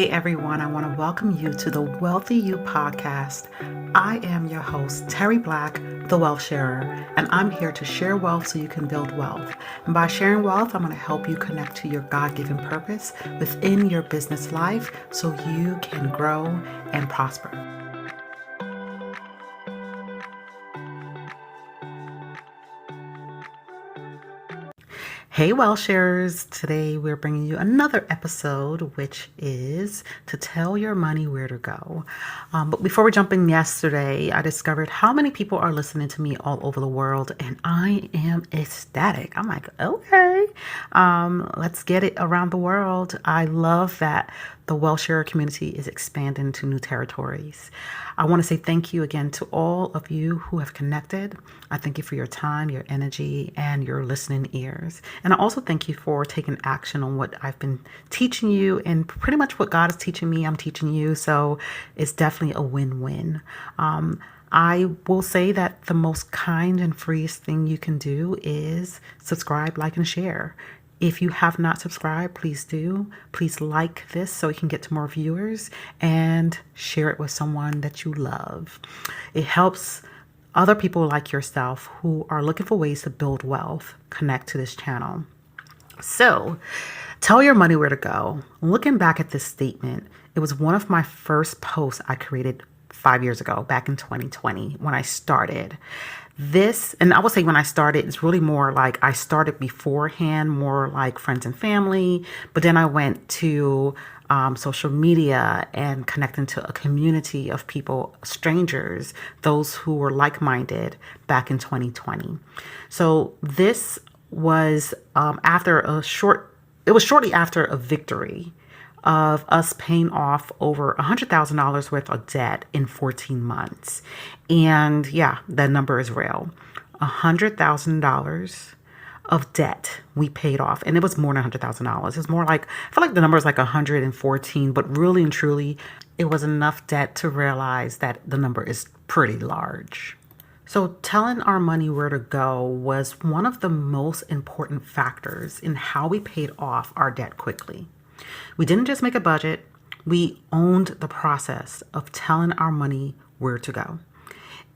Hey everyone, I want to welcome you to the Wealthy You podcast. I am your host, Terry Black, the Wealth Sharer, and I'm here to share wealth so you can build wealth. And by sharing wealth, I'm going to help you connect to your God-given purpose within your business life so you can grow and prosper. Hey, Wealth Sharers. Today we're bringing you another episode, which is to tell your money where to go. But before we jump in, yesterday I discovered how many people are listening to me all over the world, and I am ecstatic. I'm like, okay, let's get it around the world. I love that the Wealth Sharer community is expanding to new territories. I want to say thank you again to all of you who have connected. I thank you for your time, your energy, and your listening ears. And I also thank you for taking action on what I've been teaching you, and pretty much what God is teaching me, I'm teaching you. So it's definitely a win-win. I will say that the most kind and freest thing you can do is subscribe, like, and share. If you have not subscribed, please do. Please like this so you can get to more viewers, and share it with someone that you love. It helps other people like yourself who are looking for ways to build wealth connect to this channel. So, tell your money where to go. Looking back at this statement, it was one of my first posts I created 5 years ago, back in 2020, when I started. This, and I would say when I started, it's really more like I started beforehand, more like friends and family. But then I went to social media and connecting to a community of people, strangers, those who were like-minded back in 2020. So this was it was shortly after a victory of us paying off over $100,000 worth of debt in 14 months. And yeah, that number is real. $100,000 of debt we paid off. And it was more than $100,000. It was more like, I feel like the number is like 114, but really and truly, it was enough debt to realize that the number is pretty large. So telling our money where to go was one of the most important factors in how we paid off our debt quickly. We didn't just make a budget, we owned the process of telling our money where to go.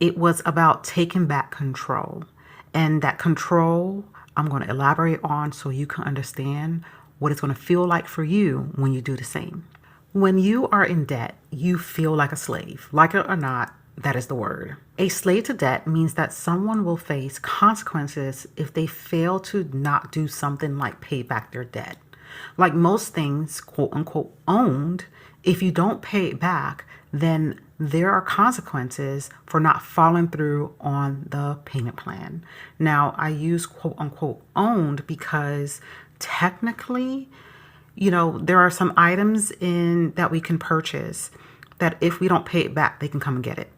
It was about taking back control. And that control, I'm going to elaborate on so you can understand what it's going to feel like for you when you do the same. When you are in debt, you feel like a slave. Like it or not, that is the word. A slave to debt means that someone will face consequences if they fail to not do something like pay back their debt. Like most things, quote unquote, owned, if you don't pay it back, then there are consequences for not following through on the payment plan. Now, I use quote unquote owned because technically, there are some items that we can purchase that if we don't pay it back, they can come and get it.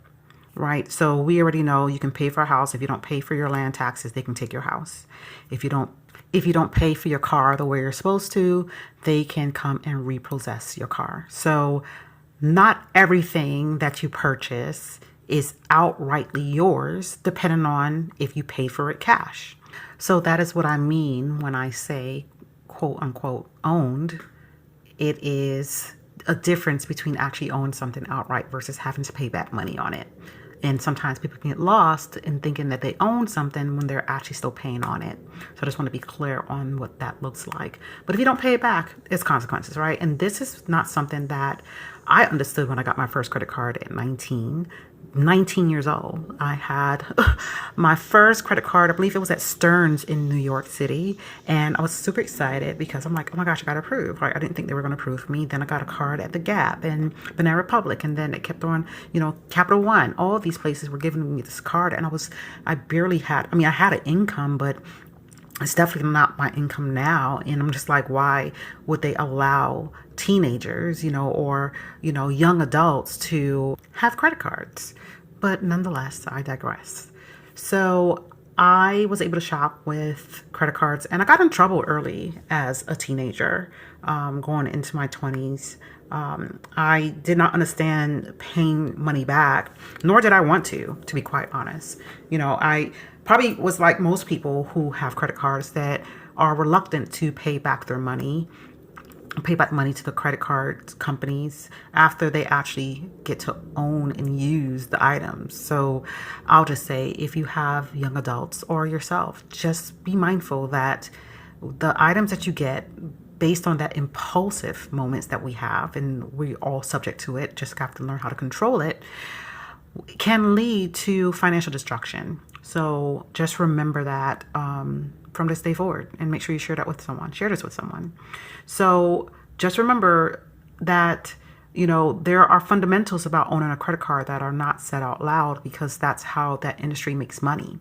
Right? So we already know you can pay for a house. If you don't pay for your land taxes, they can take your house. If you don't pay for your car the way you're supposed to, they can come and repossess your car. So not everything that you purchase is outrightly yours, depending on if you pay for it cash. So that is what I mean when I say quote unquote owned. It is a difference between actually owning something outright versus having to pay back money on it. And sometimes people can get lost in thinking that they own something when they're actually still paying on it. So I just want to be clear on what that looks like. But if you don't pay it back, it's consequences, right? And this is not something that I understood when I got my first credit card at 19 years old. I had my first credit card, I believe it was at Stearns in New York City. And I was super excited because I'm like, oh my gosh, I got approved. Right? I didn't think they were going to approve me. Then I got a card at the Gap and Banana Republic. And then it kept on, Capital One. All of these places were giving me this card. And I had an income, but it's definitely not my income now. And I'm just like, why would they allow teenagers, or young adults to have credit cards? But nonetheless, I digress. So I was able to shop with credit cards, and I got in trouble early as a teenager, going into my 20s. I did not understand paying money back, nor did I want to be quite honest. I probably was like most people who have credit cards that are reluctant to pay back their money pay back money to the credit card companies after they actually get to own and use the items. So I'll just say, if you have young adults or yourself, just be mindful that the items that you get based on that impulsive moments that we have, and we all subject to it, just have to learn how to control it, can lead to financial destruction. So just remember that from this day forward, and make sure you share that with someone. Share this with someone. So just remember that, there are fundamentals about owning a credit card that are not said out loud, because that's how that industry makes money.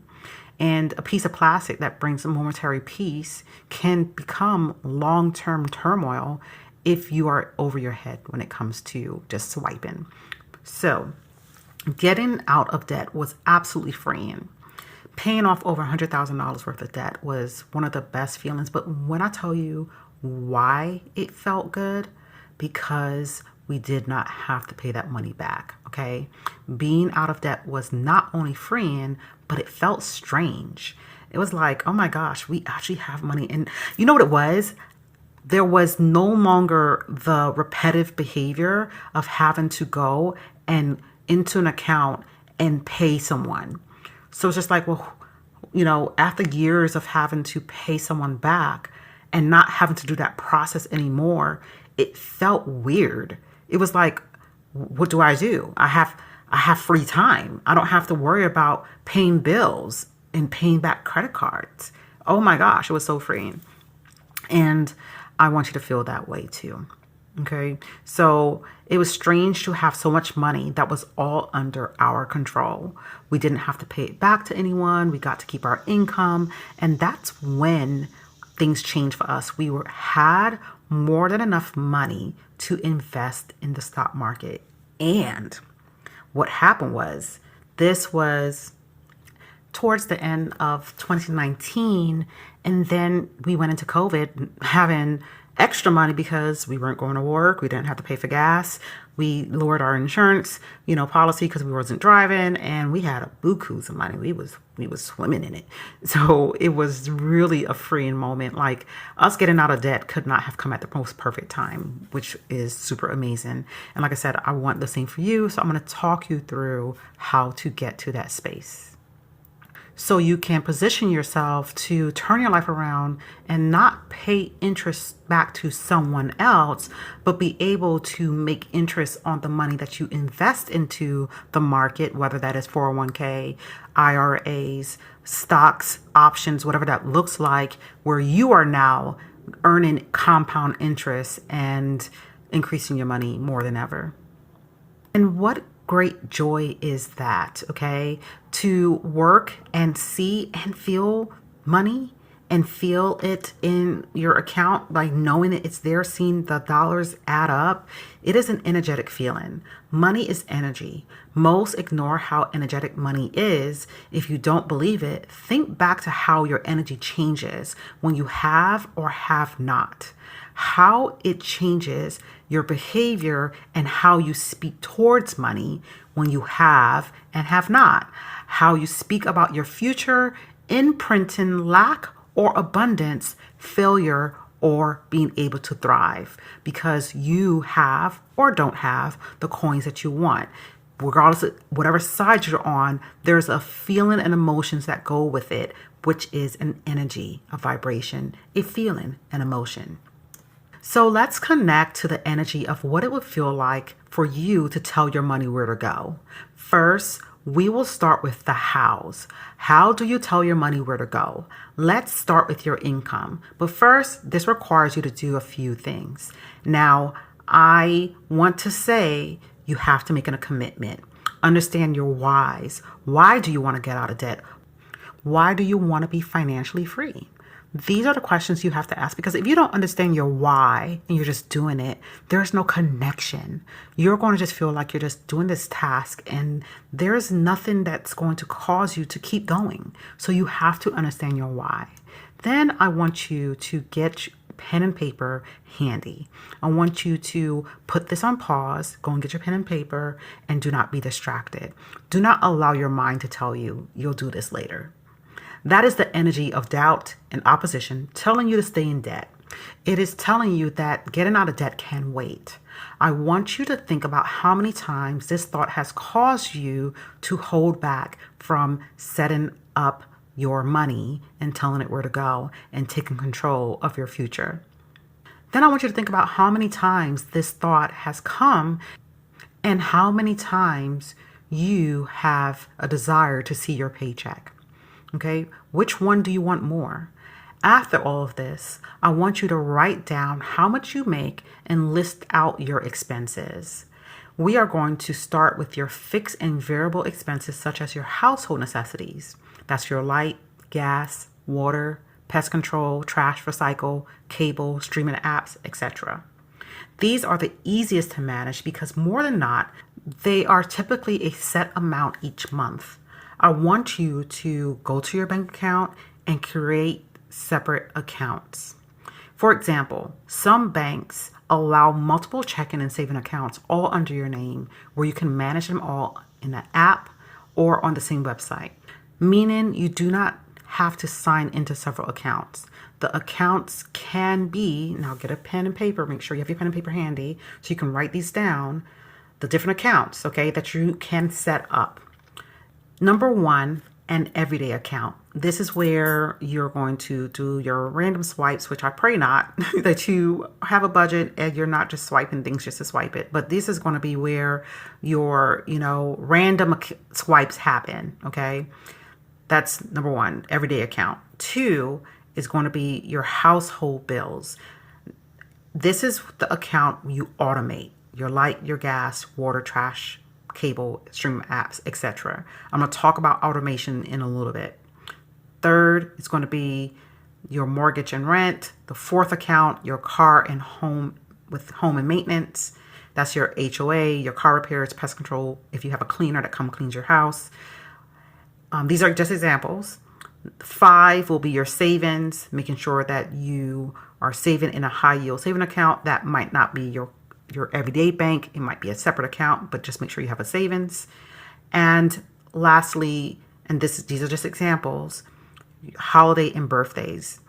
And a piece of plastic that brings a momentary peace can become long-term turmoil if you are over your head when it comes to just swiping. So getting out of debt was absolutely freeing. Paying off over $100,000 worth of debt was one of the best feelings. But when I tell you why it felt good, because we did not have to pay that money back, okay? Being out of debt was not only freeing, but it felt strange. It was like, oh my gosh, we actually have money. And you know what it was? There was no longer the repetitive behavior of having to go and into an account and pay someone. So it's just like, well, after years of having to pay someone back and not having to do that process anymore, it felt weird. It was like, what do I do? I have free time. I don't have to worry about paying bills and paying back credit cards. Oh my gosh, it was so freeing. And I want you to feel that way too. Okay. So it was strange to have so much money that was all under our control. We didn't have to pay it back to anyone. We got to keep our income. And that's when things changed for us. We had more than enough money to invest in the stock market. And what happened was, this was towards the end of 2019. And then we went into COVID having extra money because we weren't going to work. We didn't have to pay for gas. We lowered our insurance, policy because we wasn't driving, and we had a bukus of money. We was swimming in it. So it was really a freeing moment. Like, us getting out of debt could not have come at the most perfect time, which is super amazing. And like I said, I want the same for you. So I'm going to talk you through how to get to that space, so you can position yourself to turn your life around and not pay interest back to someone else, but be able to make interest on the money that you invest into the market, whether that is 401k, IRAs, stocks, options, whatever that looks like, where you are now earning compound interest and increasing your money more than ever. And what great joy is that, okay? To work and see and feel money and feel it in your account, like knowing it's there, seeing the dollars add up. It is an energetic feeling. Money is energy. Most ignore how energetic money is. If you don't believe it, think back to how your energy changes when you have or have not. How it changes your behavior and how you speak towards money when you have and have not. How you speak about your future, imprinting lack or abundance, failure, or being able to thrive because you have or don't have the coins that you want. Regardless of whatever side you're on, there's a feeling and emotions that go with it, which is an energy, a vibration, a feeling, an emotion. So let's connect to the energy of what it would feel like for you to tell your money where to go. First, we will start with the hows. How do you tell your money where to go? Let's start with your income. But first, this requires you to do a few things. Now, I want to say you have to make a commitment. Understand your whys. Why do you want to get out of debt? Why do you want to be financially free? These are the questions you have to ask, because if you don't understand your why and you're just doing it, there's no connection. You're going to just feel like you're just doing this task and there's nothing that's going to cause you to keep going. So you have to understand your why. Then I want you to get pen and paper handy. I want you to put this on pause, go and get your pen and paper, and do not be distracted. Do not allow your mind to tell you you'll do this later. That is the energy of doubt and opposition telling you to stay in debt. It is telling you that getting out of debt can wait. I want you to think about how many times this thought has caused you to hold back from setting up your money and telling it where to go and taking control of your future. Then I want you to think about how many times this thought has come and how many times you have a desire to see your paycheck. Okay, which one do you want more? After all of this, I want you to write down how much you make and list out your expenses. We are going to start with your fixed and variable expenses, such as your household necessities. That's your light, gas, water, pest control, trash, recycle, cable, streaming apps, etc. These are the easiest to manage because more than not, they are typically a set amount each month. I want you to go to your bank account and create separate accounts. For example, some banks allow multiple checking and saving accounts all under your name where you can manage them all in an app or on the same website, meaning you do not have to sign into several accounts. The accounts can be, now get a pen and paper, make sure you have your pen and paper handy so you can write these down, the different accounts, okay, that you can set up. Number one, an everyday account. This is where you're going to do your random swipes, which I pray not, that you have a budget and you're not just swiping things just to swipe it. But this is going to be where your, random swipes happen, okay? That's number one, everyday account. Two is going to be your household bills. This is the account you automate, your light, your gas, water, trash, cable, streaming apps, etc. I'm going to talk about automation in a little bit. Third is going to be your mortgage and rent. The fourth account, your car and home with home and maintenance. That's your HOA, your car repairs, pest control, if you have a cleaner that cleans your house. These are just examples. 5 will be your savings, making sure that you are saving in a high yield saving account. That might not be your everyday bank. It might be a separate account, but just make sure you have a savings. And lastly, and these are just examples, holiday and birthdays.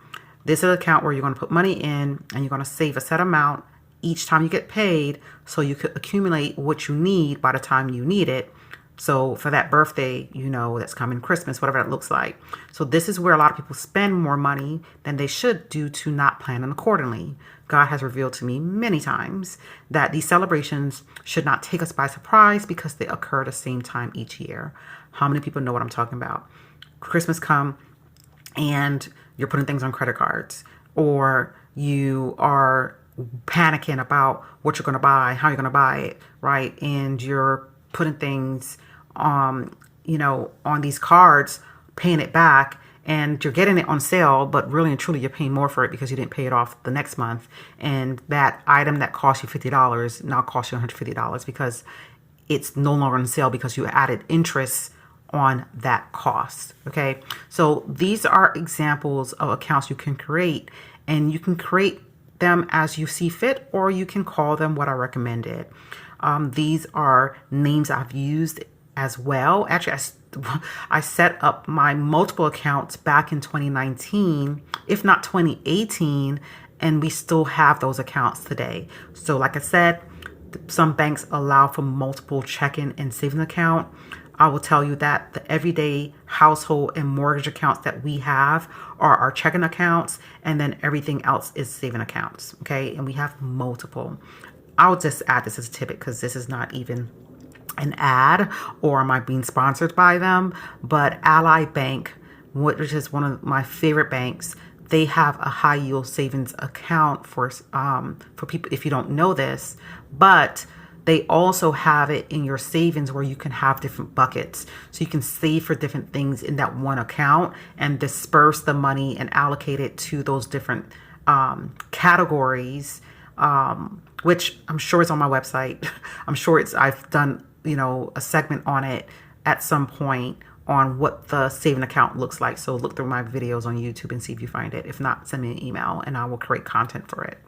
This is an account where you're going to put money in and you're going to save a set amount each time you get paid so you could accumulate what you need by the time you need it. So for that birthday, that's coming, Christmas, whatever that looks like. So this is where a lot of people spend more money than they should due to not planning accordingly. God has revealed to me many times that these celebrations should not take us by surprise because they occur at the same time each year. How many people know what I'm talking about? Christmas come and you're putting things on credit cards, or you are panicking about what you're going to buy, how you're going to buy it, right? And you're putting things on these cards, paying it back, and you're getting it on sale, but really and truly you're paying more for it because you didn't pay it off the next month. And that item that cost you $50 now costs you $150 because it's no longer on sale because you added interest on that cost. Okay, so these are examples of accounts you can create, and you can create them as you see fit, or you can call them what I recommended. These are names I've used as well. Actually, I set up my multiple accounts back in 2019, if not 2018, and we still have those accounts today. So like I said, some banks allow for multiple checking and saving account. I will tell you that the everyday household and mortgage accounts that we have are our checking accounts, and then everything else is saving accounts. Okay, and we have multiple. I'll just add this as a tidbit because this is not even an ad or am I being sponsored by them, but Ally Bank, which is one of my favorite banks, they have a high yield savings account for people, if you don't know this, but they also have it in your savings where you can have different buckets. So you can save for different things in that one account and disperse the money and allocate it to those different categories, which I'm sure is on my website. I'm sure I've done, a segment on it at some point on what the saving account looks like. So look through my videos on YouTube and see if you find it. If not, send me an email and I will create content for it.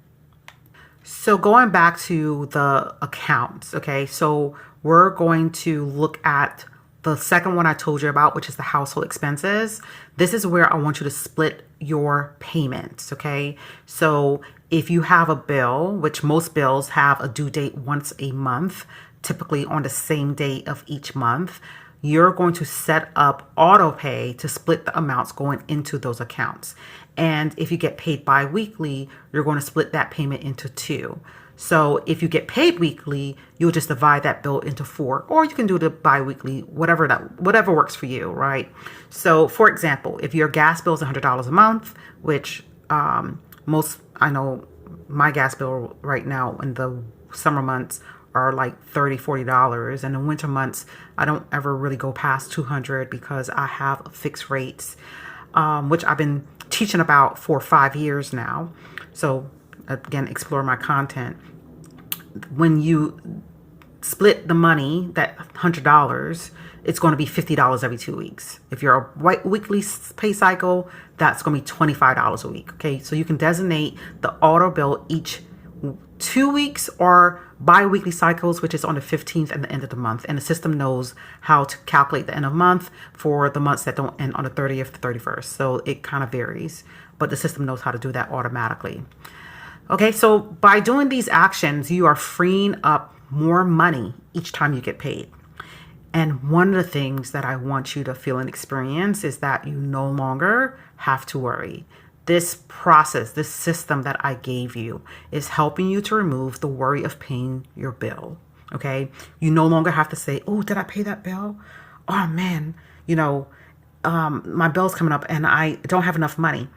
So going back to the accounts, okay, so we're going to look at the second one I told you about, which is the household expenses. This is where I want you to split your payments, okay? So if you have a bill, which most bills have a due date once a month, typically on the same day of each month, you're going to set up auto pay to split the amounts going into those accounts. And if you get paid bi-weekly, you're going to split that payment into two. So if you get paid weekly, you'll just divide that bill into four, or you can do the bi-weekly, whatever works for you, right? So for example, if your gas bill is $100 a month, which I know my gas bill right now in the summer months are like $30-$40, and in winter months I don't ever really go past $200 because I have fixed rates, which I've been teaching about for 5 years now. So again, explore my content. When you split the money, that $100, it's going to be $50 every 2 weeks. If you're a weekly pay cycle, that's going to be $25 a week. Okay, so you can designate the auto bill each 2 weeks or bi-weekly cycles, which is on the 15th and the end of the month. And the system knows how to calculate the end of month for the months that don't end on the 30th to 31st. So it kind of varies, but the system knows how to do that automatically. Okay, so by doing these actions, you are freeing up more money each time you get paid. And one of the things that I want you to feel and experience is that you no longer have to worry. This process, this system that I gave you is helping you to remove the worry of paying your bill. Okay, you no longer have to say, oh, did I pay that bill? Oh man, my bill's coming up and I don't have enough money.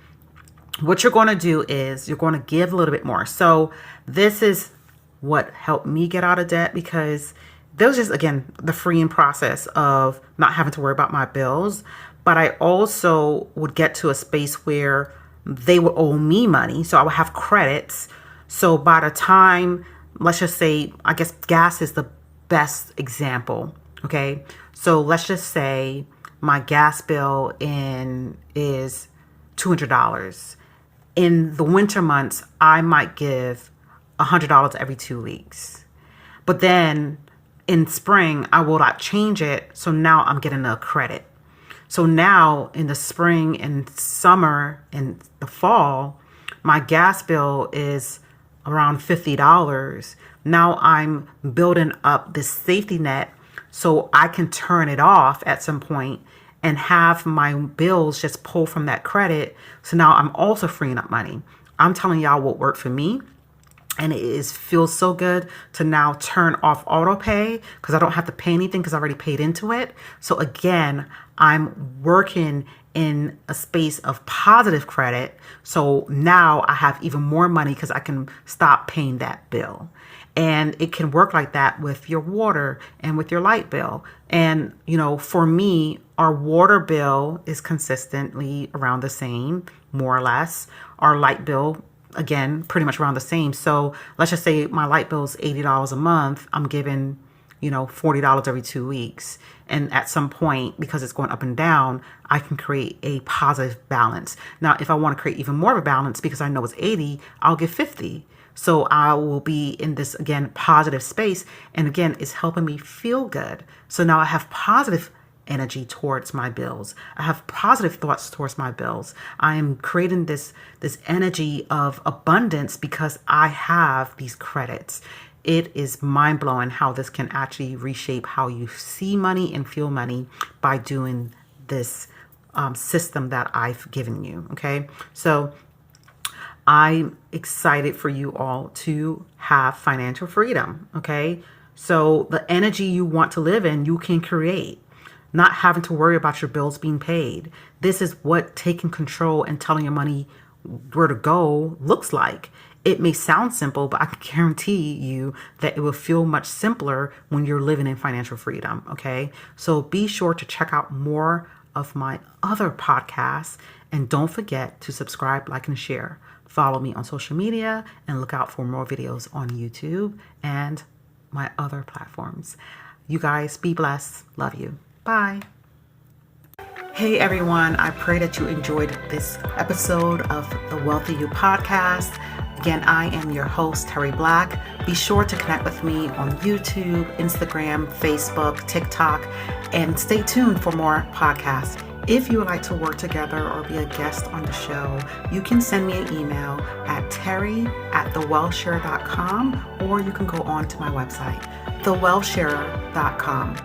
What you're going to do is you're going to give a little bit more. So this is what helped me get out of debt, because there was just, again, the freeing process of not having to worry about my bills. But I also would get to a space where they would owe me money. So I would have credits. So by the time, let's just say, I guess gas is the best example. Okay. So let's just say my gas bill is $200. In the winter months, I might give $100 every 2 weeks. But then in spring, I will not change it. So now I'm getting a credit. So now in the spring and summer and the fall, my gas bill is around $50. Now I'm building up this safety net so I can turn it off at some point and have my bills just pull from that credit. So now I'm also freeing up money. I'm telling y'all what worked for me. And it feels so good to now turn off auto pay because I don't have to pay anything because I already paid into it. So again, I'm working in a space of positive credit. So now I have even more money because I can stop paying that bill. And it can work like that with your water and with your light bill. And, for me, our water bill is consistently around the same, more or less. Our light bill, again, pretty much around the same. So let's just say my light bill is $80 a month. I'm giving, $40 every 2 weeks. And at some point, because it's going up and down, I can create a positive balance. Now, if I want to create even more of a balance, because I know it's 80, I'll give 50. So I will be in this, again, positive space. And again, it's helping me feel good. So now I have positive energy towards my bills. I have positive thoughts towards my bills. I am creating this energy of abundance because I have these credits. It is mind-blowing how this can actually reshape how you see money and feel money by doing this system that I've given you. Okay. So I'm excited for you all to have financial freedom. Okay. So the energy you want to live in, you can create. Not having to worry about your bills being paid. This is what taking control and telling your money where to go looks like. It may sound simple, but I can guarantee you that it will feel much simpler when you're living in financial freedom. Okay. So be sure to check out more of my other podcasts, and don't forget to subscribe, like, and share. Follow me on social media and look out for more videos on YouTube and my other platforms. You guys be blessed. Love you. Bye. Hey everyone, I pray that you enjoyed this episode of the Wealthy You podcast. Again, I am your host, Terry Black. Be sure to connect with me on YouTube, Instagram, Facebook, TikTok, and stay tuned for more podcasts. If you would like to work together or be a guest on the show, you can send me an email at terry@thewellshare.com, or you can go on to my website, thewellshare.com.